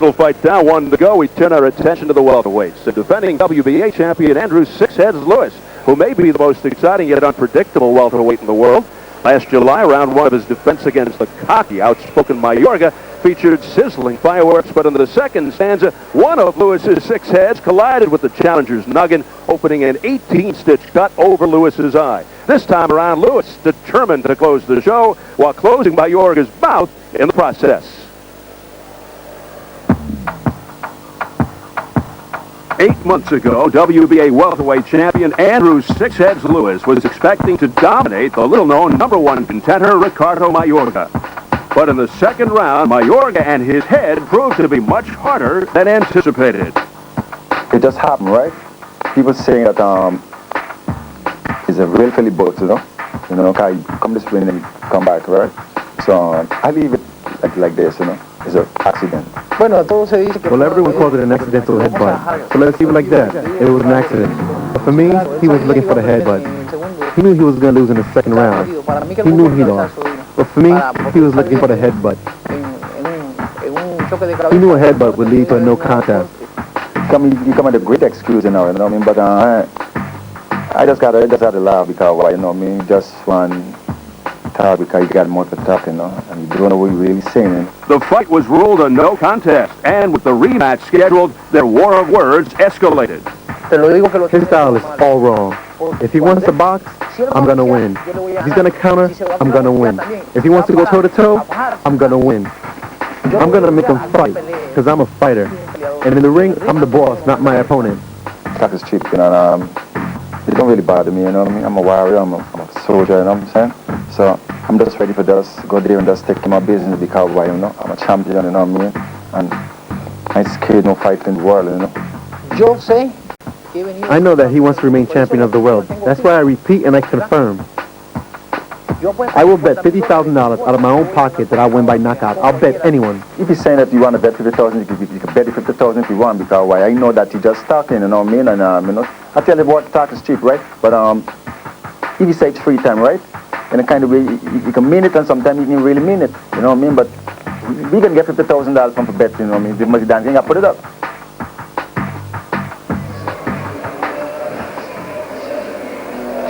Still fight down, 1 to go. We turn our attention to the welterweights. The defending WBA champion Andrew Six Heads Lewis, who may be the most exciting yet unpredictable welterweight in the world. Last July, round 1 of his defense against the cocky, outspoken Mayorga featured sizzling fireworks, but in the second stanza, one of Lewis's Six Heads collided with the challenger's noggin, opening an 18-stitch cut over Lewis's eye. This time around, Lewis determined to close the show while closing Mayorga's mouth in the process. 8 months ago, WBA welterweight champion Andrew Six Heads Lewis was expecting to dominate the little-known #1 contender Ricardo Mayorga. But in the second round, Mayorga and his head proved to be much harder than anticipated. It just happened, right? People saying that it's a real Philly boat, you know, come this way and come back, right? So I leave it like this, you know. It's an accident. Well, everyone calls it an accidental headbutt. So let's leave it like that. It was an accident. But for me, he was looking for the headbutt. He knew he was going to lose in the second round. He knew he lost. But for me, he was looking for the headbutt. He knew a headbutt would lead to a no contest. You come with a great excuse, you know what I mean? But I just had to laugh because, you know what I mean, just one talk because you got more to talk, you know, and you don't know what you're really saying. The fight was ruled a no contest, and with the rematch scheduled, their war of words escalated. His style is all wrong. If he wants to box, I'm going to win. If he's going to counter, I'm going to win. If he wants to go toe-to-toe, I'm going to win. I'm going to make him fight because I'm a fighter. And in the ring, I'm the boss, not my opponent. Talk is cheap, you know, it don't really bother me, you know what I mean? I'm a warrior, I'm a soldier, you know what I'm saying? So I'm just ready for just go there and just take my business because, why, you know, I'm a champion, you know what I mean? And I ain't scared no fight in the world, you know? I know that he wants to remain champion of the world. That's why I repeat and I confirm. I will bet $50,000 out of my own pocket that I'll win by knockout. I'll bet anyone. If you're saying that you want to bet 50,000, you can bet 50,000 if you want, because why? I know that you're just talking, you know what I mean? And you know, I tell you what, talk is cheap, right? But if you say it's free time, right? In a kind of way, you can mean it, and sometimes you can really mean it, you know what I mean? But we can get $50,000 from for bet, you know what I mean? If much dancing, I put it up.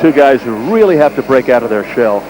Two guys who really have to break out of their shell.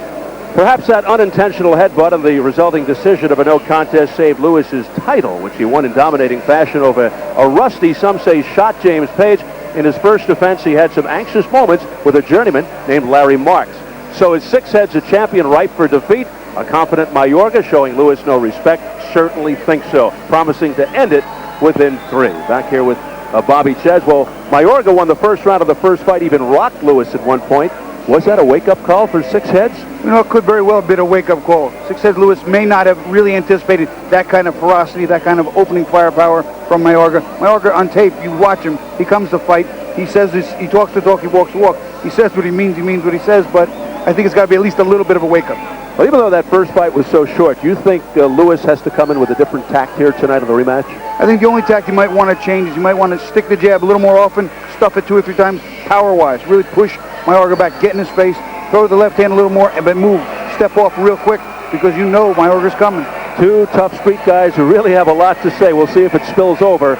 Perhaps that unintentional headbutt and the resulting decision of a no contest saved Lewis's title, which he won in dominating fashion over a rusty, some say, shot James Page. In his first defense, he had some anxious moments with a journeyman named Larry Marks. So is Six Heads a champion ripe for defeat? A confident Mayorga showing Lewis no respect? Certainly think so, promising to end it within 3. Back here with Bobby Cheswell. Mayorga won the first round of the first fight, even rocked Lewis at one point. Was that a wake-up call for Six Heads? You know, it could very well have been a wake-up call. Six Heads Lewis may not have really anticipated that kind of ferocity, that kind of opening firepower from Mayorga. Mayorga, on tape, you watch him, he comes to fight, he says this, he talks the talk, he walks the walk. He says what he means what he says, but I think it's got to be at least a little bit of a wake-up. Well, even though that first fight was so short, you think Lewis has to come in with a different tact here tonight in the rematch? I think the only tact you might want to change is you might want to stick the jab a little more often, stuff it 2 or 3 times, power-wise. Really push Mayorga back, get in his face, throw the left hand a little more, but move, step off real quick, because you know Mayorga's coming. Two tough street guys who really have a lot to say. We'll see if it spills over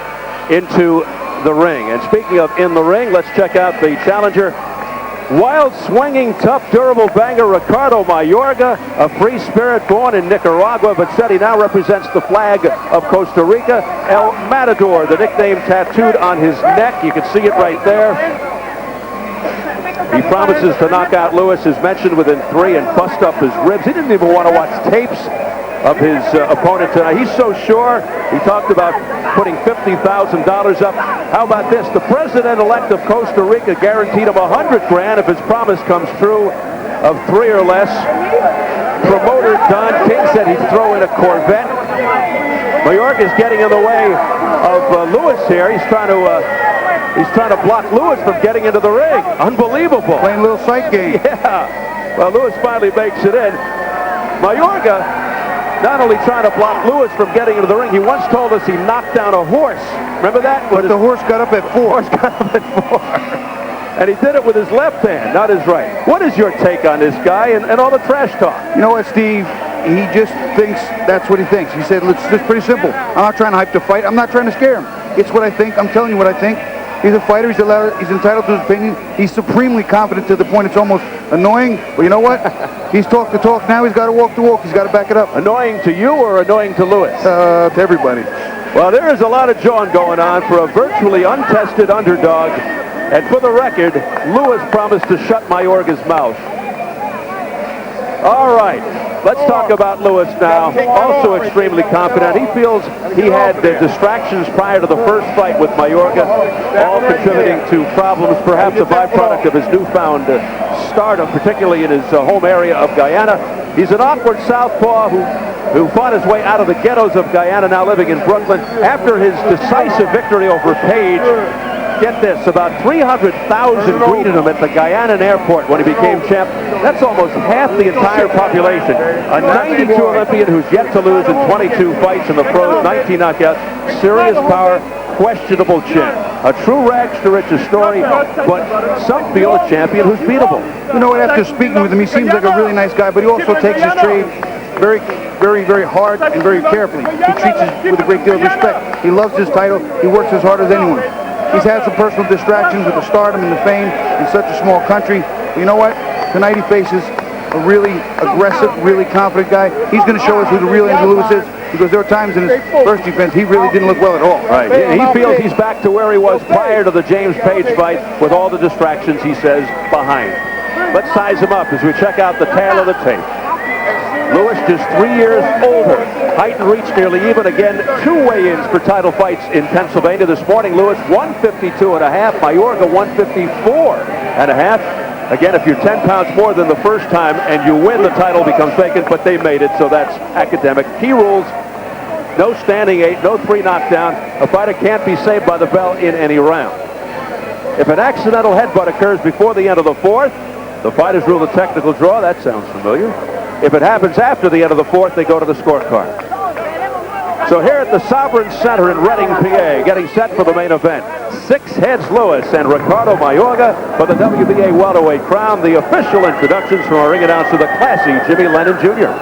into the ring. And speaking of in the ring, let's check out the challenger. Wild, swinging, tough, durable banger Ricardo Mayorga, a free spirit born in Nicaragua, but said he now represents the flag of Costa Rica. El Matador, the nickname tattooed on his neck. You can see it right there. He promises to knock out Lewis, as mentioned, within 3 and bust up his ribs. He didn't even want to watch tapes of his opponent tonight. He's so sure. He talked about putting $50,000 up. How about this? The president-elect of Costa Rica guaranteed him $100,000 if his promise comes true of 3 or less. Promoter Don King said he'd throw in a Corvette. Mayorga's getting in the way of Lewis here. He's trying to block Lewis from getting into the ring. Unbelievable. Playing a little sight game. Yeah. Well, Lewis finally makes it in. Mayorga not only trying to block Lewis from getting into the ring, he once told us he knocked down a horse. Remember that? But the horse got up at 4. Horse got up at 4. And he did it with his left hand, not his right. What is your take on this guy and all the trash talk? You know what, Steve? he just thinks that's what he thinks. He said, it's pretty simple. I'm not trying to hype the fight. I'm not trying to scare him. It's what I think. I'm telling you what I think. He's a fighter. He's entitled to his opinion. He's supremely confident to the point it's almost annoying. But you know what? He's talked the talk. Now he's got to walk the walk. He's got to back it up. Annoying to you or annoying to Lewis? To everybody. Well, there is a lot of jawing going on for a virtually untested underdog. And for the record, Lewis promised to shut Mayorga's mouth. All right, let's talk about Lewis now. Also extremely confident. He feels he had the distractions prior to the first fight with Mayorga, all contributing to problems, perhaps a byproduct of his newfound stardom, particularly in his home area of Guyana. He's an awkward southpaw who fought his way out of the ghettos of Guyana, now living in Brooklyn. After his decisive victory over Page, get this, about 300,000 greeted him at the Guyanan airport when he became champ. That's almost half the entire population. A 92 Olympian who's yet to lose in 22 fights in the pros, 19 knockouts, serious power, questionable chin. A true rags to riches story, but some feel a champion who's beatable. You know what, after speaking with him, he seems like a really nice guy, but he also takes his trade very, very, very hard and very carefully. He treats it with a great deal of respect. He loves his title. He works as hard as anyone. He's had some personal distractions with the stardom and the fame in such a small country. But you know what? Tonight he faces a really aggressive, really confident guy. He's going to show us who the real Andrew Lewis is, because there are times in his first defense he really didn't look well at all. Right. He feels he's back to where he was prior to the James Page fight with all the distractions, he says, behind. Let's size him up as we check out the tail of the tape. Lewis just 3 years older. Height and reach nearly even. Again, 2 weigh-ins for title fights in Pennsylvania this morning. Lewis 152 and a half. Mayorga 154 and a half. Again, if you're 10 pounds more than the first time and you win, the title becomes vacant, but they made it, so that's academic. Key rules: no standing 8, no 3 knockdown. A fighter can't be saved by the bell in any round. If an accidental headbutt occurs before the end of the 4th, the fighters rule a technical draw. That sounds familiar. If it happens after the end of the 4th, they go to the scorecard. So here at the Sovereign Center in Reading, PA, getting set for the main event, 6 heads Lewis and Ricardo Mayorga for the WBA welterweight crown. The official introductions from our ring announcer, the classy Jimmy Lennon Jr.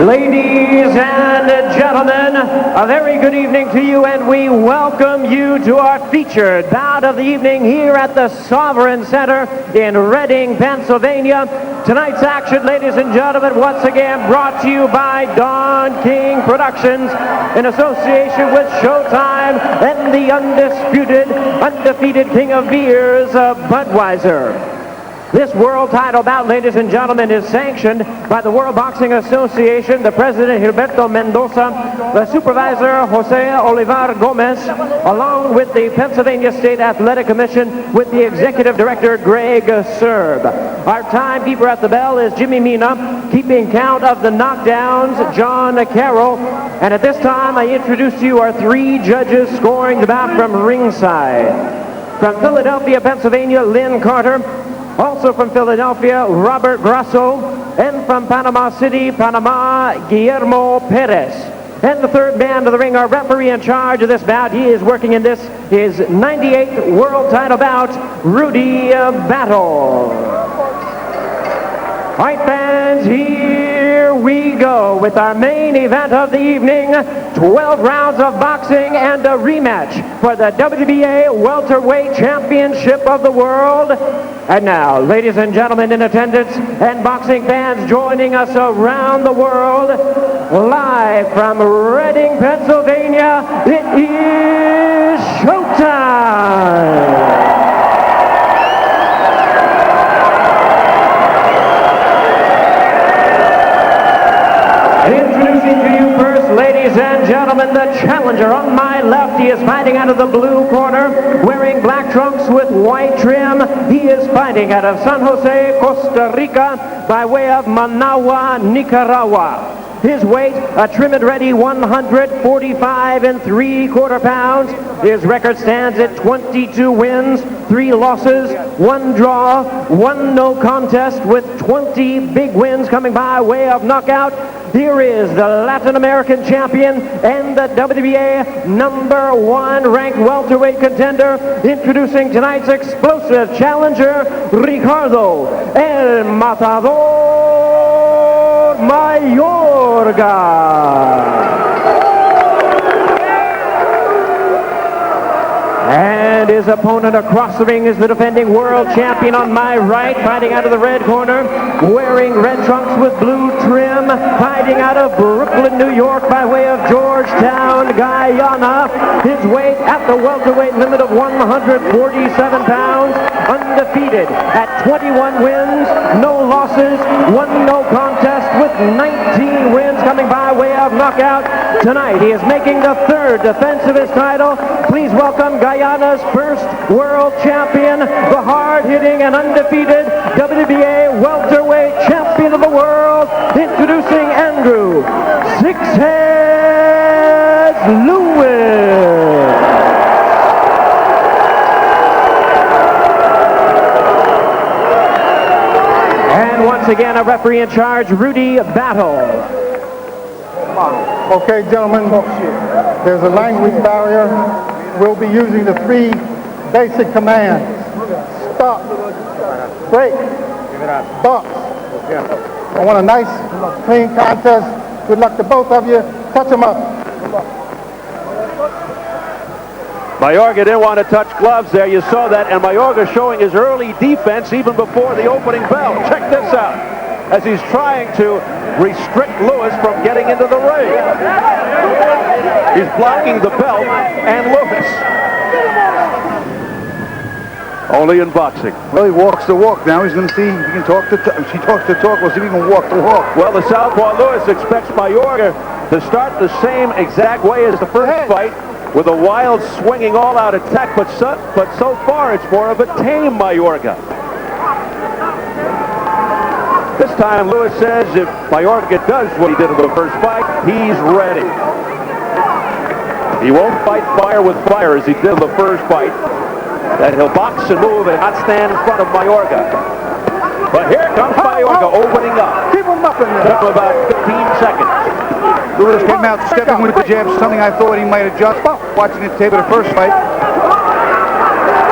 Ladies and gentlemen, a very good evening to you, and we welcome you to our featured bout of the evening here at the Sovereign Center in Reading, Pennsylvania. Tonight's action, ladies and gentlemen, once again brought to you by Don King Productions in association with Showtime and the undefeated king of beers, Budweiser. This world title bout, ladies and gentlemen, is sanctioned by the World Boxing Association, the president, Gilberto Mendoza, the supervisor, Jose Olivar Gomez, along with the Pennsylvania State Athletic Commission, with the executive director, Greg Serb. Our timekeeper at the bell is Jimmy Mina, keeping count of the knockdowns, John Carroll. And at this time, I introduce to you our 3 judges scoring the bout from ringside. From Philadelphia, Pennsylvania, Lynn Carter. Also from Philadelphia, Robert Grasso. And from Panama City, Panama, Guillermo Perez. And the third man to the ring, our referee in charge of this bout. He is working in his 98th world title bout, Rudy Battle. All right, fans, here we go with our main event of the evening. 12 rounds of boxing and a rematch for the WBA Welterweight Championship of the World. And now, ladies and gentlemen in attendance and boxing fans joining us around the world, live from Reading, Pennsylvania, it is showtime! Introducing to you first, ladies and gentlemen, the challenger. On my left, he is fighting out of the blue corner, wearing black trunks with white trim. He is fighting out of San Jose, Costa Rica, by way of Managua, Nicaragua. His weight, a trim and ready 145 3/4 pounds. His record stands at 22 wins, 3 losses, 1 draw, 1 no contest, with 20 big wins coming by way of knockout. here is the Latin American champion and the WBA #1 ranked welterweight contender, introducing tonight's explosive challenger, Ricardo El Matador Mayorga. And his opponent across the ring is the defending world champion on my right, fighting out of the red corner, wearing red trunks with blue trim, fighting out of Brooklyn, New York by way of Georgetown, Guyana. His weight at the welterweight limit of 147 pounds, undefeated at 21 wins, no losses, 1 no contest with 19 wins coming by way of knockout. Tonight he is making the 3rd defense of his title. Please welcome Guyana's first world champion, the hard-hitting and undefeated WBA welterweight champion of the world, introducing Andrew Six Heads Lewis. And once again, a referee in charge, Rudy Battle. Okay, gentlemen, there's a language barrier. We'll be using the 3 basic commands. Stop, break, box. I want a nice, clean contest. Good luck to both of you. Touch them up. Mayorga didn't want to touch gloves there. You saw that, and Mayorga showing his early defense even before the opening bell. Check this out, as he's trying to restrict Lewis from getting into the ring. He's blocking the belt and Lewis. Only in boxing. Well, he walks the walk. Now he's going to see if he can talk the talk. If he talks the talk, we'll see if he can walk the walk. Well, the southpaw Lewis expects Mayorga to start the same exact way as the first fight, with a wild, swinging, all-out attack, but so far it's more of a tame Mayorga. This time, Lewis says if Mayorga does what he did in the first fight, he's ready. He won't fight fire with fire as he did in the first fight. That he'll box and move and not stand in front of Mayorga. But here comes Mayorga opening up. Keep him up in there. Took him about 15 seconds. Lewis came out stepping with the jab, something I thought he might adjust watching the tape of the first fight.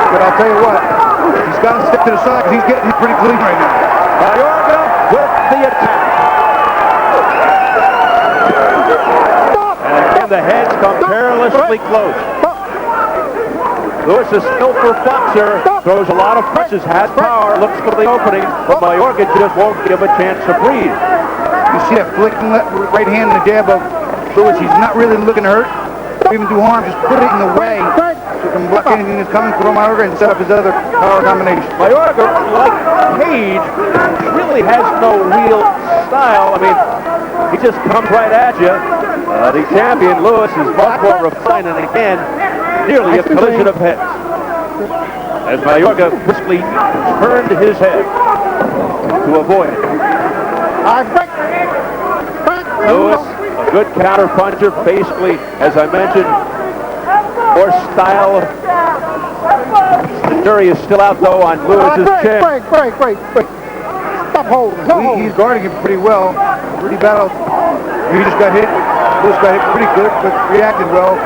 But I'll tell you what, he's got to step to the side because he's pretty clean right now. Mayorga with the attack. And again, the heads come perilously close. Lewis is a skillful boxer, throws a lot of punches, has power, looks for the opening, but Mayorga just won't give a chance to breathe. You see that flicking right hand and the jab of Lewis. He's not really looking to hurt, even do harm, just put it in the way so he can block anything that's coming from Mayorga and set up his other power combination. Mayorga, like Cage, really has no real style. I mean, he just comes right at you. The champion, Lewis, is much more refined, and again, nearly a collision of heads. As Mayorga briskly turned his head to avoid it. Lewis, a good counter puncher, basically, as I mentioned, more style. The jury is still out, though, on Lewis's chin. Break. Stop holding. He's guarding him pretty well. Rudy Battle, he just got hit. Lewis got hit pretty good, but reacted well.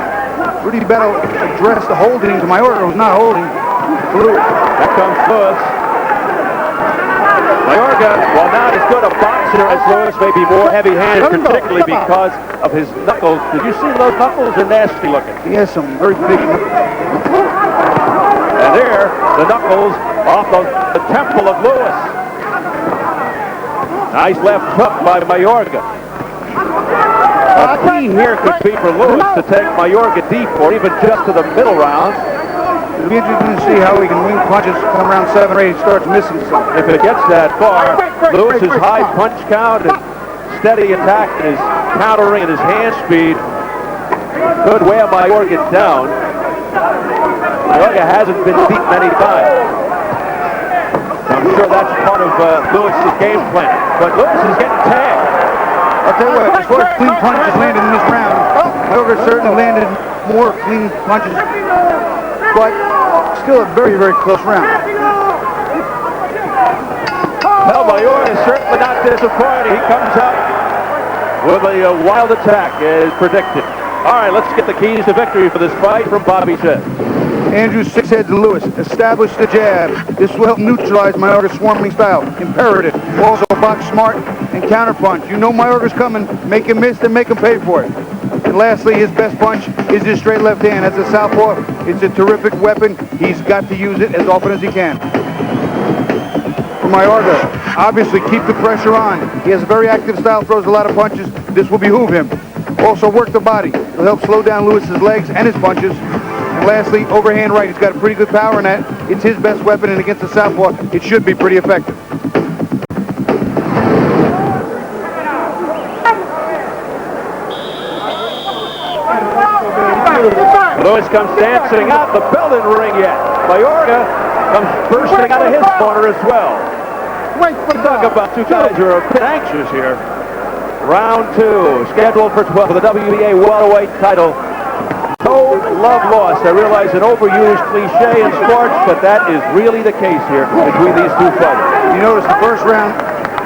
Rudy Battle addressed the holding. Mayorga was not holding. Back comes Lewis. Mayorga, while not as good a boxer as Lewis, may be more heavy-handed, particularly because of his knuckles. Did you see those knuckles? They're nasty looking. He has some very big knuckles. And there, the knuckles off the temple of Lewis. Nice left hook by Mayorga. A key here could be for Lewis to take Mayorga deep or even just to the middle rounds. It'll be interesting to see how he can wing punches come around 7 or 8. He starts missing some. If it gets that far, Lewis's high punch count and steady attack and his countering and his hand speed could wear Mayorga down. Mayorga hasn't been beat many times. I'm sure that's part of Lewis's game plan. But Lewis is getting tagged. I'll tell you what, as far as clean punches landed in this round, Mayorga certainly landed more clean punches, but still a very, very close round. Well, Mayorga is certainly not disappointed. He comes up with a wild attack as predicted. All right, let's get the keys to victory for this fight from Bobby Zed. Andrew Sixhead to Lewis. Establish the jab. This will help neutralize Mayorga's swarming style. Imperative. Also box smart and counterpunch. You know Mayorga's coming. Make him miss and make him pay for it. And lastly, his best punch is his straight left hand. As a southpaw, it's a terrific weapon. He's got to use it as often as he can. For Mayorga, obviously keep the pressure on. He has a very active style, throws a lot of punches. This will behoove him. Also work the body. It'll help slow down Lewis's legs and his punches. And lastly, overhand right. He's got pretty good power in that. It's his best weapon, and against the southpaw, it should be pretty effective. Lewis comes dancing out the building ring yet. Mayorga comes bursting out of his corner as well. Talk about two guys who are a bit anxious here. Round 2, scheduled for 12 for the WBA welterweight title. No love lost. I realize an overused cliche in sports, but that is really the case here between these two fighters. You notice the first round,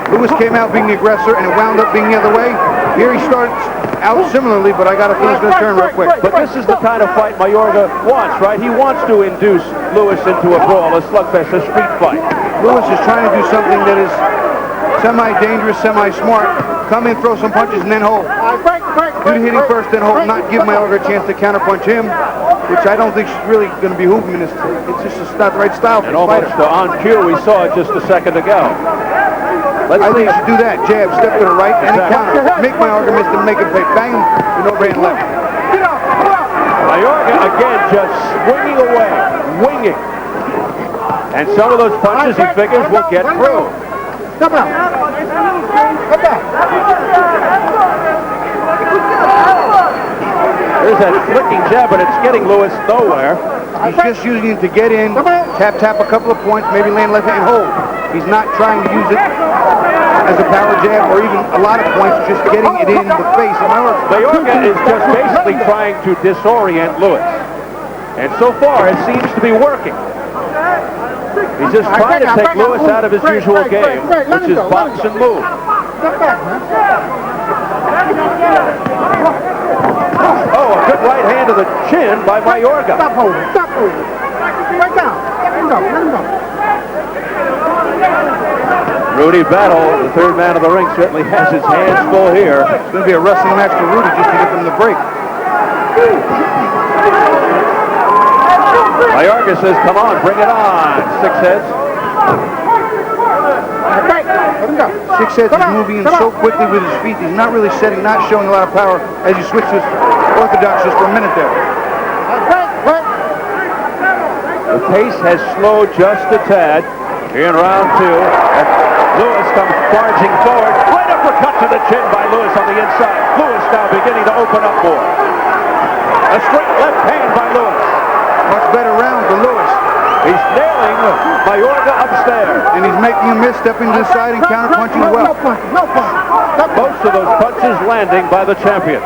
Lewis came out being the aggressor, and it wound up being the other way. Here he starts out similarly, but I got a feeling he's going to turn real quick. But this is the kind of fight Mayorga wants, right? He wants to induce Lewis into a brawl, a slugfest, a street fight. Lewis is trying to do something that is semi-dangerous, semi-smart. Come in, throw some punches, and then hold. Do the hitting first, then hold. Not give Mayorga a chance to counterpunch him, which I don't think is really going to behoove him. It's just not the right style for And a almost fighter. on cue, we saw it just a second ago. I think you should do that. Jab, step to the right, and counter. Make Mayorga miss and make him pay. Bang him with overhand left. Mayorga again just swinging away, winging. And some of those punches he figures will get through. Come out. Come back. There's that flicking jab, but it's getting Lewis nowhere. He's just using it to get in, tap a couple of points, maybe land left hand and hold. He's not trying to use it as a power jab or even a lot of points, just getting it in the face. Mayorga is just basically trying to disorient Lewis. And so far, it seems to be working. He's just trying to take Lewis out of his usual game, which is box and move. Oh, a good right hand to the chin by Mayorga. Stop holding. Stop holding. Right down. Let him go. Let him go. Rudy Battle, the third man of the ring, certainly has his hands full here. It's going to be a wrestling match for Rudy just to get them to break. Mayorga says, come on, bring it on, Sixheads. Sixheads is moving in so quickly with his feet. He's not really setting, not showing a lot of power as he switches orthodox just for a minute there. The pace has slowed just a tad here in round 2. And Lewis comes barging forward. Right uppercut to the chin by Lewis on the inside. Lewis now beginning to open up more. A straight left hand by Lewis. Much better round for Lewis. He's nailing Mayorga upstairs. And he's making a miss, stepping to the side and counter-punching well. Most of those punches landing by the champion.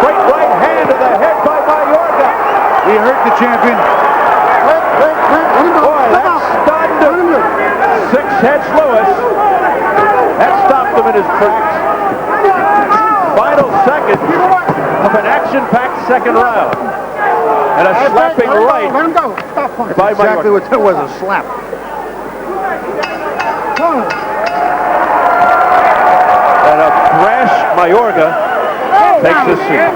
Straight right hand to the head by Mayorga. He hurt the champion. Boy, that stunned Sixheads Lewis. That stopped him in his tracks. Final seconds of an action-packed second round. And a slapping right by Mayorga. Exactly what that was, a slap. And a brash Mayorga takes his seat.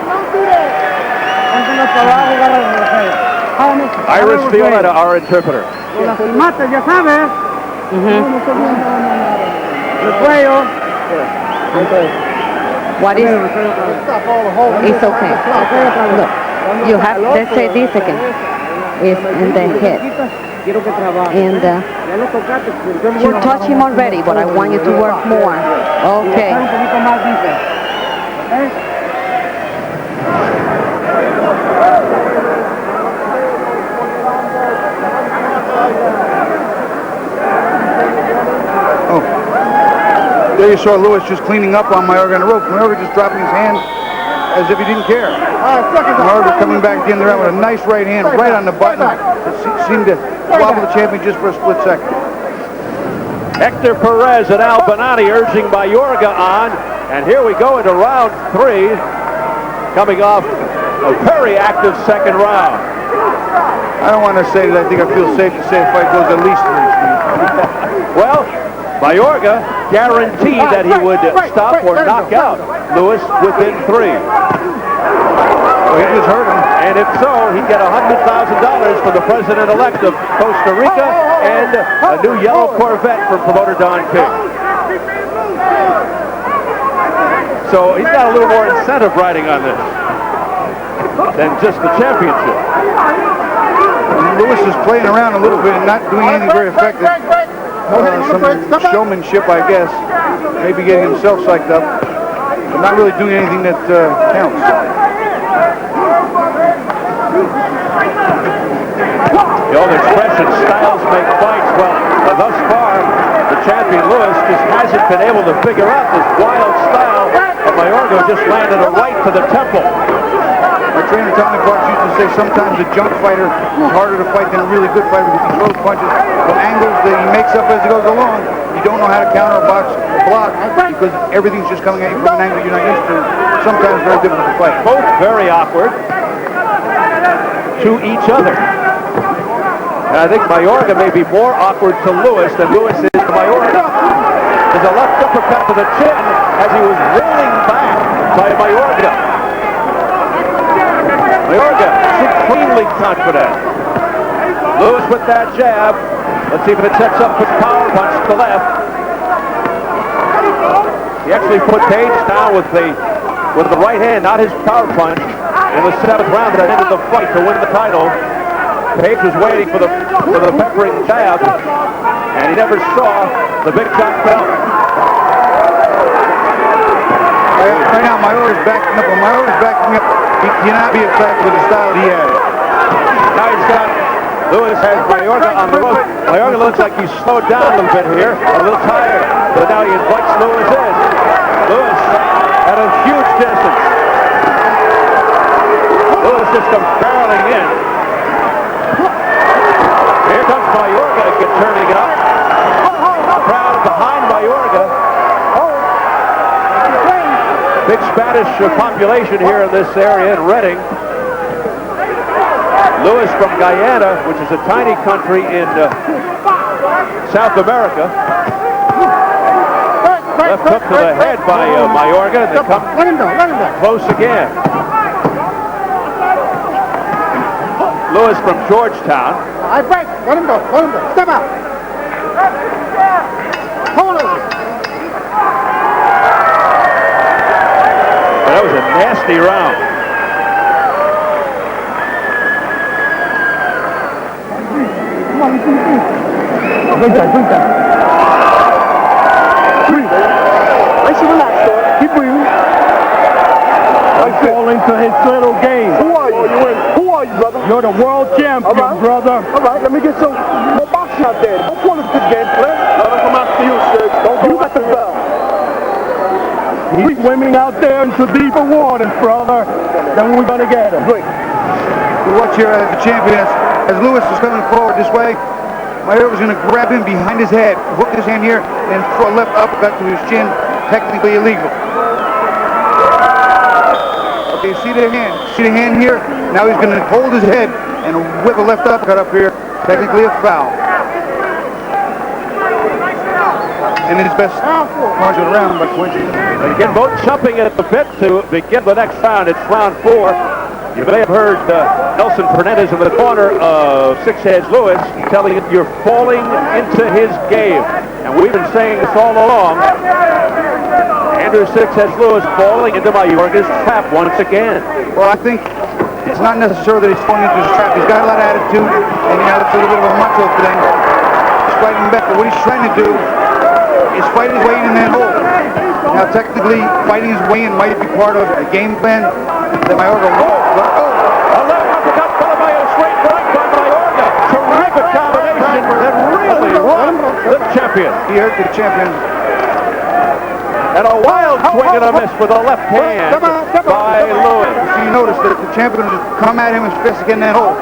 Iris Violeta, our interpreter. What is? It's okay. Look, you have, let's say this again. Is in the head. And you touch him already, but I want you to work more. Okay. There you saw Lewis just cleaning up on Mayorga on the rope. Mayorga just dropping his hand as if he didn't care. Mayorga coming back at the end of the round with a nice right hand right on the button. It seemed to wobble the champion just for a split second. Hector Perez and Al Bonatti urging Mayorga on. And here we go into round 3, coming off a very active second round. I don't want to say that I think I feel safe to say the fight goes at least 3. Well, Mayorga guaranteed that he would stop or knock out Lewis within 3. Well, he just hurt him. And if so, he'd get $100,000 from the president-elect of Costa Rica and a new yellow Corvette from promoter Don King. So he's got a little more incentive riding on this than just the championship. Lewis is playing around a little bit and not doing anything very effective. Some showmanship, I guess. Maybe getting himself psyched up, but not really doing anything that counts. The old expression, styles make fights. Well, thus far, the champion Lewis just hasn't been able to figure out this wild style, but Mayorga just landed a right to the temple. My trainer Tommy Parks used to say sometimes a junk fighter is harder to fight than a really good fighter because he throws punches from angles that he makes up as he goes along. You don't know how to counter a box or block because everything's just coming at you from an angle you're not used to. Sometimes very difficult to fight. Both very awkward to each other. And I think Mayorga may be more awkward to Lewis than Lewis is to Mayorga. There's a left uppercut to the chin as he was rolling back by Mayorga. Mayorga supremely confident. Lewis with that jab. Let's see if it sets up his power punch to the left. He actually put Page down with the right hand, not his power punch, in the 7th round that ended the fight to win the title. Page was waiting for the peppering jab, and he never saw the big shot come. Right now, Mayorga's backing up. Mayorga's backing up. He cannot be attacked with the style he has. Now he's got Lewis has Mayorga on the rope. Mayorga looks like he's slowed down a little bit here, a little tired, but now he invites Lewis in. Lewis at a huge distance. Lewis just comes barreling in. Here comes Mayorga again, turning it up. Crowd behind Mayorga. Big Spanish population here in this area in Reading. Lewis from Guyana, which is a tiny country in South America. Left hook to the head by Mayorga, and they come close again. Lewis from Georgetown. I break. Let him go. Let him go. Step out. Hold it. That was a nasty round. Keep breathing. I fall into his little game. Who are you? Who are you, brother? You're the world champion, brother. All right, let me get some more boxing out there. Don't call it good game plan. Let him come after you, sir. Don't you got the bell. He's swimming out there into deeper waters, brother. Then we're gonna get him. We watch here as the champion as Lewis is coming forward this way. Mayorga's going to grab him behind his head, hook his hand here, and throw a left uppercut to his chin. Technically illegal. Okay, see the hand. See the hand here? Now he's going to hold his head and whip a left uppercut up here. Technically a foul. And his best margin around by coincidence. Again, both jumping at the bit to begin the next round. It's round 4. You may have heard Nelson Fernandez in the corner of Six Heads Lewis telling him you're falling into his game. And we've been saying this all along. Andrew Six Heads Lewis falling into Mayorga's trap once again. Well, I think it's not necessarily that he's falling into his trap. He's got a lot of attitude, and it's a little bit of a macho thing. He's fighting back, but what he's trying to do is fight his way in that hole. Now, technically, fighting his way in might be part of a game plan that Mayorga won't. A left uppercut followed by a straight right by Mayorga. Terrific combination that really rocked the champion. He hurt the champion. And a wild swing and a miss with a left hand by Lewis. So you notice that the champion just come at him and fist again that hole.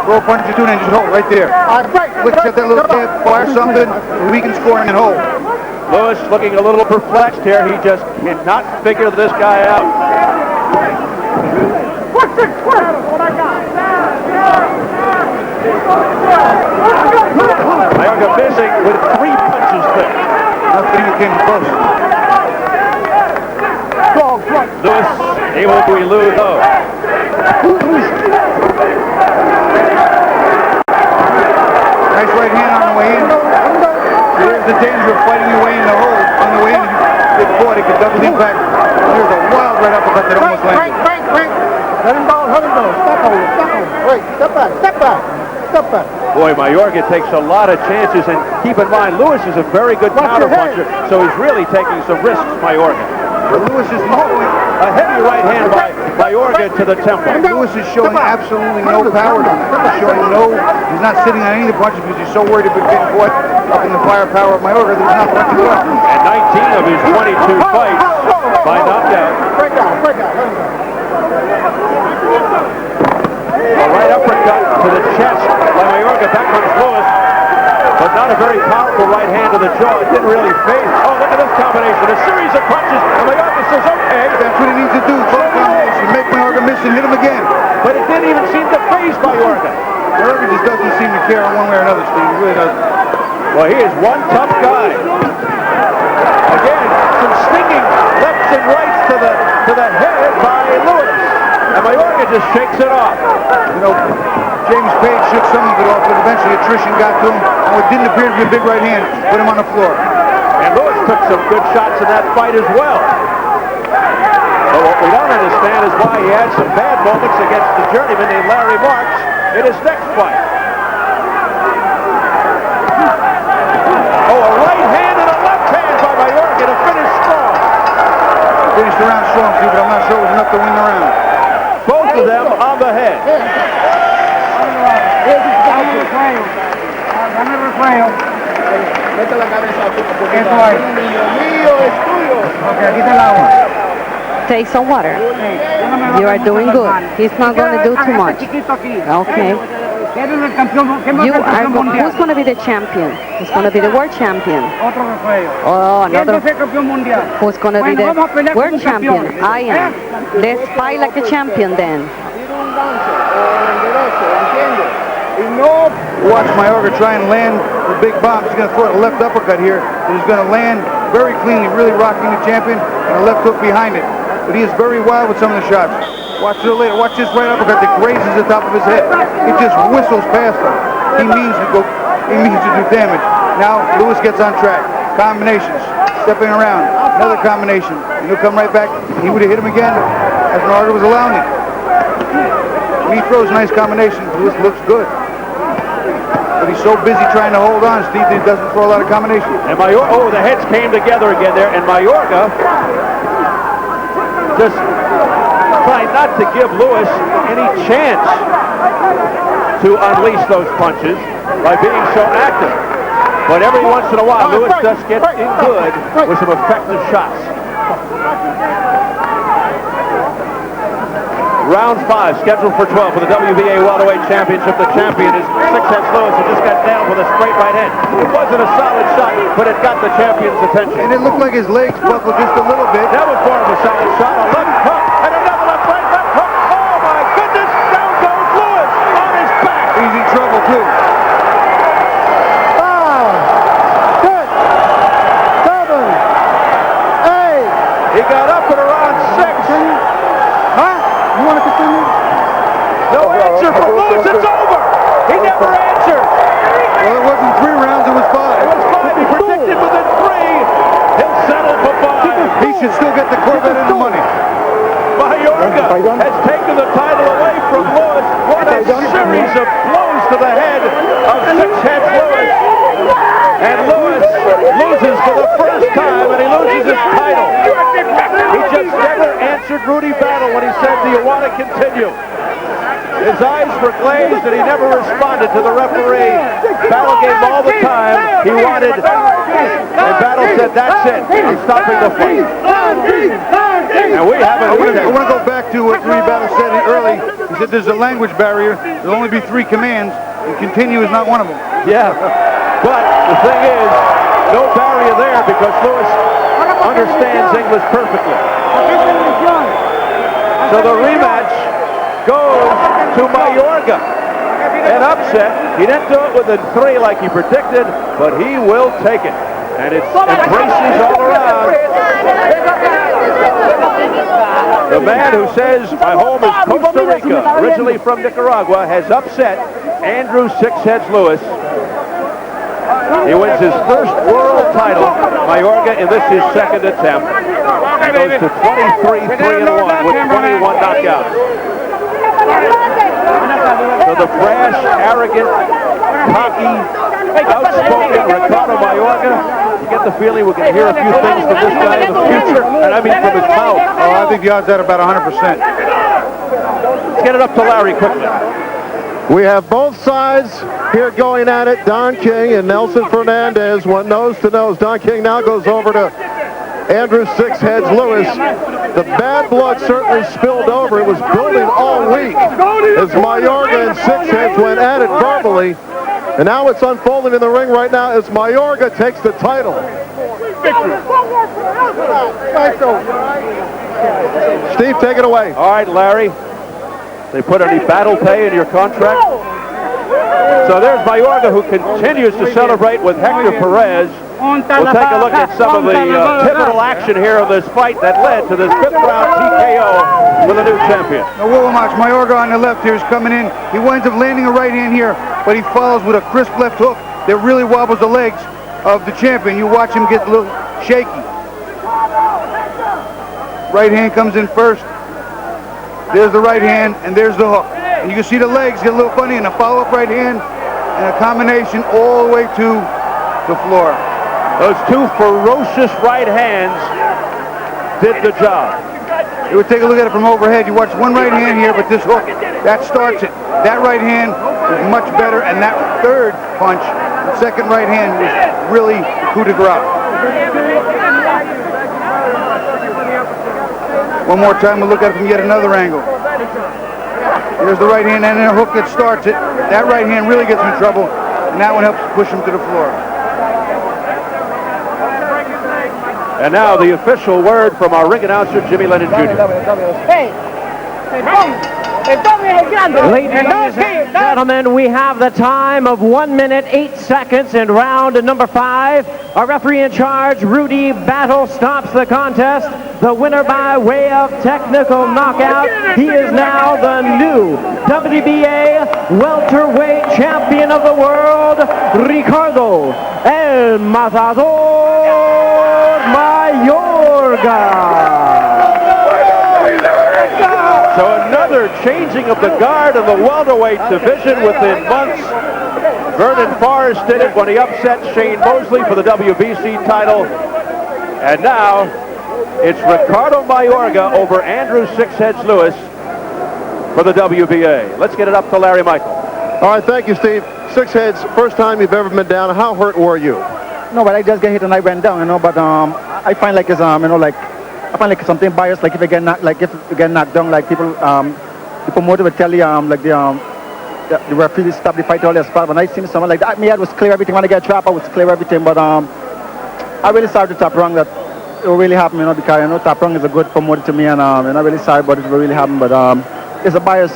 Throw a punch or two and just hold right there. Flick, set that little tip, fire something, we can score and hold. Lewis looking a little perplexed here. He just cannot figure this guy out. Mayorga missing with 3 punches there. Nothing even came close. Lewis able to elude those. Nice right hand on the way in. Here's the danger of fighting your way in the hole. On the way in, you get caught, it could double the impact. Here's a wild right uppercut that almost landed. Let him go. Step over. Wait, step back. Boy, Mayorga takes a lot of chances, and keep in mind, Lewis is a very good counter puncher, so he's really taking some risks, Mayorga. But Lewis is showing A heavy right hand by Mayorga to the temple. Lewis is showing absolutely no power to him. He's not sitting on any of the punches because he's so worried about getting caught up in the firepower of Mayorga that he's not punching left. And 19 of his 22 fights by knockout. Break out. A right uppercut to the chest by Mayorga. Back comes Lewis, but not a very powerful right hand to the jaw. It didn't really phase. Oh, look at this combination. A series of punches, and Mayorga says, okay. That's what he needs to do. Close combination. Make Mayorga miss and hit him again. But it didn't even seem to phase Mayorga. Mayorga just doesn't seem to care one way or another, Steve. He really doesn't. Well, he is one tough guy. Again, some stinging lefts and rights to the head by Lewis. And Mayorga just shakes it off. You know, James Page shook some of it off, but eventually attrition got to him. And what didn't appear to be a big right hand put him on the floor. And Lewis took some good shots in that fight as well. But what we don't understand is why he had some bad moments against the journeyman named Larry Marks in his next fight. Oh, a right hand and a left hand by Mayorga to finish strong. Finished the round strong, Steve, but I'm not sure it was enough to win the round. Both of them on the head. Take some water. You are doing good. He's not going to do too much. Okay. Who's going to be the champion? Who's going to be the world champion? Oh, another. Who's going to be the world champion? I am. Let's fight like a champion then. Watch Mayorga try and land the big bombs. He's going to throw a left uppercut here. And he's going to land very cleanly, really rocking the champion, and a left hook behind it. But he is very wild with some of the shots. Watch it later. Watch this right uppercut that grazes the top of his head. It just whistles past him. He means to do damage. Now Lewis gets on track. Combinations. Stepping around. Another combination. And he'll come right back. He would have hit him again as Mayorga was allowing it. When he throws nice combinations, Lewis looks good. But he's so busy trying to hold on, Steve, that he doesn't throw a lot of combinations. And Mayorga, the heads came together again there, and Mayorga just trying not to give Lewis any chance to unleash those punches by being so active. But every once in a while, Lewis does get in good with some effective shots. Round 5, scheduled for 12 for the WBA Welterweight Championship. The champion is Six-Heads Lewis, who just got down with a straight right hand. It wasn't a solid shot, but it got the champion's attention. And it looked like his legs buckled just a little bit. That was more of a solid shot. A left hook and another left hook. Oh my goodness! Down goes Lewis on his back. He's in trouble too. 5, 6, 7, 8. He got up at around 6. You want to continue? No answer from Lewis. It's over. He never answered. Well, it wasn't 3 rounds, it was 5. It was 5. He predicted within 3. He'll settle for 5. He should still get the Corvette and the money. Mayorga has taken the title away from Lewis. What a series of blows to the head of Six-Heads Lewis. And Lewis loses for the first time, and he loses his title. He just never answered Rudy Battle when he said, "Do you want to continue?" His eyes were glazed, and he never responded to the referee. Battle gave him all the time he wanted, and Battle said, "That's it. I'm stopping the fight." And we haven't. I want to go back to what Rudy Battle said early. He He said there's a language barrier. There'll only be 3 commands, and continue is not one of them. Yeah, but the thing is, no barrier there because Lewis understands English perfectly. So the rematch goes to Mayorga. An upset. He didn't do it within 3 like he predicted, but he will take it. And it's embraces all around. The man who says my home is Costa Rica, originally from Nicaragua, has upset Andrew Six-Heads Lewis. He wins his first world title, Mayorga, and this is his 2nd attempt. He goes to 23-3-1 with 21 knockouts. So the brash, arrogant, cocky, outspoken Ricardo Mayorga, you get the feeling we're going to hear a few things from this guy in the future, and I mean from his mouth. Oh, I think the odds are about 100%. Let's get it up to Larry quickly. We have both sides here going at it. Don King and Nelson Fernandez went nose to nose. Don King now goes over to Andrew Six-Heads Lewis. The bad blood certainly spilled over. It was building all week as Mayorga and Six-Heads went at it verbally. And now it's unfolding in the ring right now as Mayorga takes the title. Steve, take it away. All right, Larry. They put any battle pay in your contract? So there's Mayorga, who continues to celebrate with Hector Perez. We'll take a look at some of the pivotal action here of this fight that led to this 5th round TKO with a new champion. Now, Willamach, Mayorga on the left here is coming in. He winds up landing a right hand here, but he follows with a crisp left hook that really wobbles the legs of the champion. You watch him get a little shaky. Right hand comes in first. There's the right hand, and there's the hook. And you can see the legs get a little funny, and a follow-up right hand, and a combination all the way to the floor. Those 2 ferocious right hands did the job. You would take a look at it from overhead. You watch one right hand here, but this hook, that starts it. That right hand was much better, and that 3rd punch, the 2nd right hand, was really coup de grace. One more time, we'll look at it from yet another angle. There's the right hand, and then a hook that starts it. That right hand really gets him in trouble, and that one helps push him to the floor. And now the official word from our ring announcer, Jimmy Lennon Jr. Ladies and gentlemen, we have the time of 1 minute, 8 seconds in round number 5. Our referee in charge, Rudy Battle, stops the contest. The winner by way of technical knockout. He is now the new WBA welterweight champion of the world, Ricardo El Matador Mayorga. So another changing of the guard in the welterweight division within months. Vernon Forrest did it when he upset Shane Mosley for the WBC title. And now it's Ricardo Mayorga over Andrew Six-Heads Lewis for the WBA. Let's get it up to Larry Michael. All right, thank you, Steve. Six-Heads, first time you've ever been down. How hurt were you? No, but I just get hit and I went down, but I find like it's I find like something biased, like if you get knocked down, like people the promoter would tell you the referee stop the fight all their spot. When I seen someone like that, my head was clear everything. When I get trapped, I was clear everything, but I really sorry to Top Wrong that it really happened, because Top Wrong is a good promoter to me, and I'm really sorry about it really happened, but it's a bias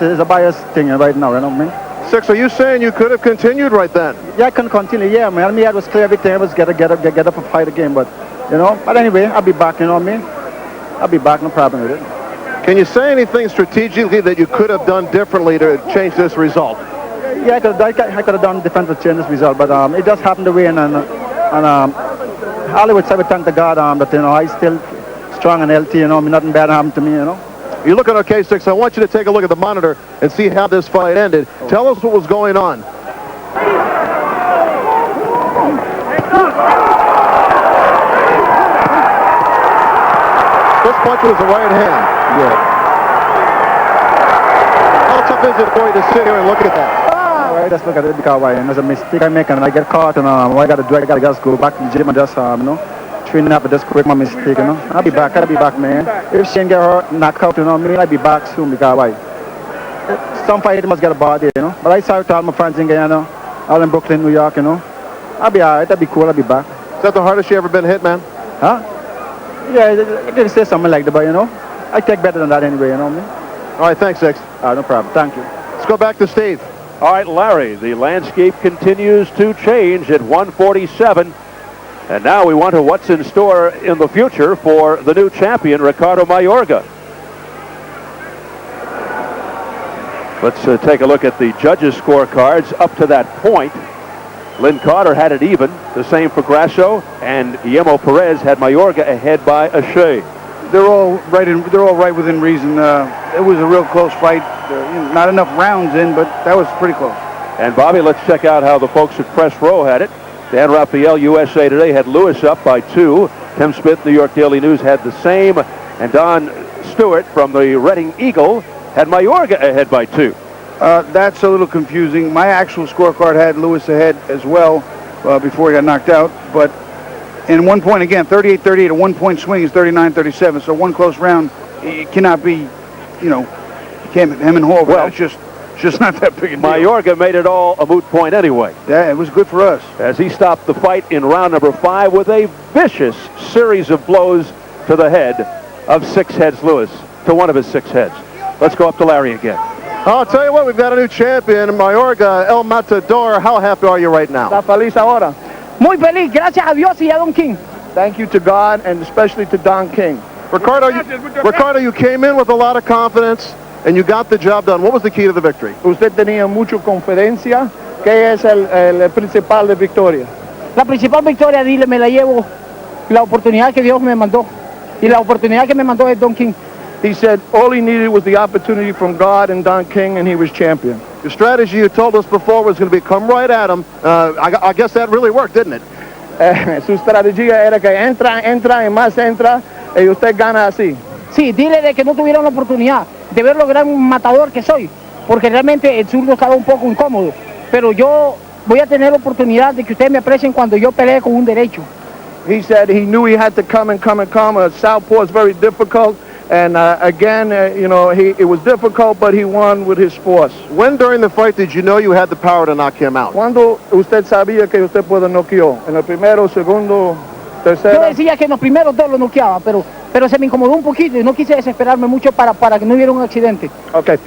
thing right now, you know what I mean? Six, are you saying you could have continued right then? Yeah, I can continue, yeah, man. My head was clear everything. I was get up and fight again, but anyway, I'll be back, you know what I mean? I'll be back, no problem with it. Can you say anything strategically that you could have done differently to change this result? Yeah, I could have done different to change this result, but it just happened to win, and all I would say, I thank the God that I still strong and healthy, nothing bad happened to me, You're looking okay, Six. I want you to take a look at the monitor and see how this fight ended. Tell us what was going on. First punch was the right hand. Yeah. How tough is it for you to sit here and look at that? I just look at it because there's a mistake I make and I get caught, and what I got to do, I got to just go back to the gym and just, train up and just correct my mistake, I'll be back, man. If Shane get hurt, knock out, I'll be back soon because some fight must get a body, you know. But I sorry to all my friends in Guyana, all in Brooklyn, New York, you know. I'll be all right. I'll be cool. I'll be back. Is that the hardest you ever been hit, man? Huh? Yeah, I didn't say something like that, but, you know, I take better than that anyway, you know what I mean? All right, thanks, Six. No problem. Thank you. Let's go back to Steve. All right, Larry, the landscape continues to change at 147. And now we want to what's in store in the future for the new champion, Ricardo Mayorga. Let's take a look at the judges' scorecards up to that point. Lynn Carter had it even, the same for Grasso, and Guillermo Perez had Mayorga ahead by a shade. They're all right within reason. It was a real close fight. Not enough rounds in, but that was pretty close. And Bobby, let's check out how the folks at Press Row had it. Dan Raphael, USA Today, had Lewis up by 2. Tim Smith, New York Daily News, had the same. And Don Stewart from the Reading Eagle had Mayorga ahead by 2. That's a little confusing. My actual scorecard had Lewis ahead as well before he got knocked out. But in 1 point, again, 38-38, a 1 point swing is 39-37. So one close round, it cannot be, you can't hem and haw. Well, it's just not that big a deal. Mayorga made it all a moot point anyway. Yeah, it was good for us. As he stopped the fight in round number 5 with a vicious series of blows to the head of Six Heads Lewis, to one of his 6 heads. Let's go up to Larry again. I'll tell you what, we've got a new champion, Mayorga, El Matador. How happy are you right now? Está feliz ahora. Muy feliz, gracias a Dios y a Don King. Thank you to God and especially to Don King. Ricardo, you came in with a lot of confidence and you got the job done. What was the key to the victory? Usted tenía mucha confidencia. ¿Qué es el principal de victoria? La principal victoria, dile, me la llevo la oportunidad que Dios me mandó. Y la oportunidad que me mandó es Don King. He said all he needed was the opportunity from God and Don King, and he was champion. Your strategy you told us before was going to be come right at him. I guess that really worked, didn't it? Su estrategia era que entra y más entra, y usted gana así. Sí, dile de que no tuvieron la oportunidad de ver lo gran matador que soy, porque realmente el zurdo estaba un poco incómodo. Pero yo voy a tener la oportunidad de que ustedes me aprecien cuando yo pelee con un derecho. He said he knew he had to come. Southpaw is very difficult. And again, it was difficult, but he won with his force. When during the fight did you know you had the power to knock him out? Cuando usted sabía que usted puede noquear? En el primero, segundo, tercero. Yo decía que en los primeros 2 lo noqueaba, pero se me incomodó un poquito y no quise desesperarme mucho para que no hubiera un accidente. Okay.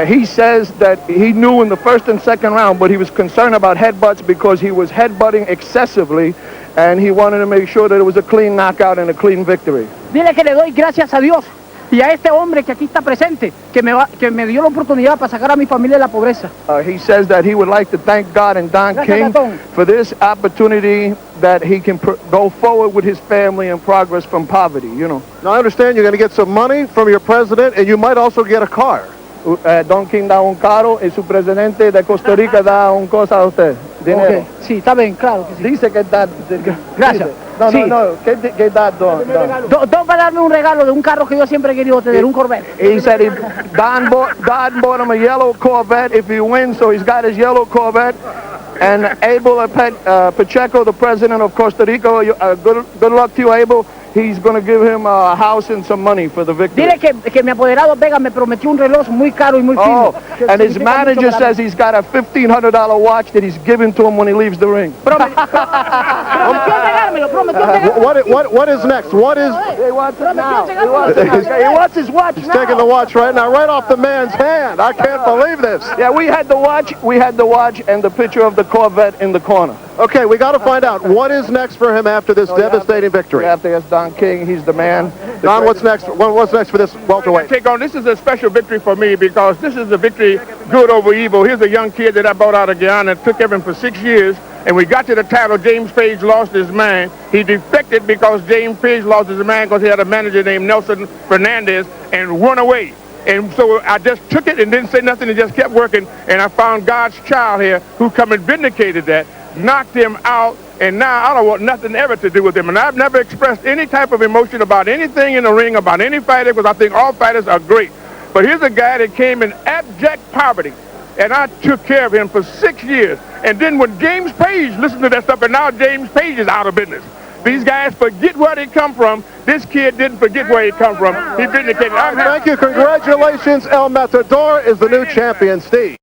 He says that he knew in the first and second round, but he was concerned about headbutts because he was headbutting excessively, and he wanted to make sure that it was a clean knockout and a clean victory. Dile que le doy gracias a Dios y a este hombre que aquí está presente, que me dio la oportunidad para sacar a mi familia de la pobreza. He says that he would like to thank God and Don King for this opportunity that he can go forward with his family and progress from poverty, Now, I understand you're going to get some money from your president, and you might also get a car. Don King da un carro y su presidente de Costa Rica da un cosa a usted. Dinero. Okay. Sí, está bien, claro que sí. Dice que da. Gracias. No, sí. no. ¿Qué da Don? Don va a darme un regalo de un carro que yo siempre he querido tener, un Corvette. He said Don bought him a yellow Corvette if he wins, so he's got his yellow Corvette. And Abel Pacheco, the president of Costa Rica, good luck to you, Abel. He's going to give him a house and some money for the victory. Dile que mi apoderado Vega me prometió un reloj muy caro y muy fino. Oh, and his manager says he's got a $1,500 watch that he's giving to him when he leaves the ring. Prometió regálmelo. What is next? What is... He wants it now. He wants his watch He's now. taking the watch right now, right off the man's hand. I can't believe this. Yeah, we had the watch and the picture of the Corvette in the corner. Okay, we got to find out what is next for him after this devastating victory. After that's Don King, he's the man. Don, what's next? What's next for this welterweight? This is a special victory for me because this is a victory good over evil. Here's a young kid that I brought out of Guyana and took care of him for 6 years. And we got to the title, James Page lost his mind. He defected because James Page lost his mind because he had a manager named Nelson Fernandez and run away. And so I just took it and didn't say nothing and just kept working. And I found God's child here who come and vindicated that, knocked him out, and now I don't want nothing ever to do with him. And I've never expressed any type of emotion about anything in the ring, about any fighter, because I think all fighters are great. But here's a guy that came in abject poverty, and I took care of him for 6 years. And then when James Page listened to that stuff, and now James Page is out of business. These guys forget where they come from. This kid didn't forget where he come from. He vindicated. Thank you. Congratulations. El Matador is the new champion, Steve.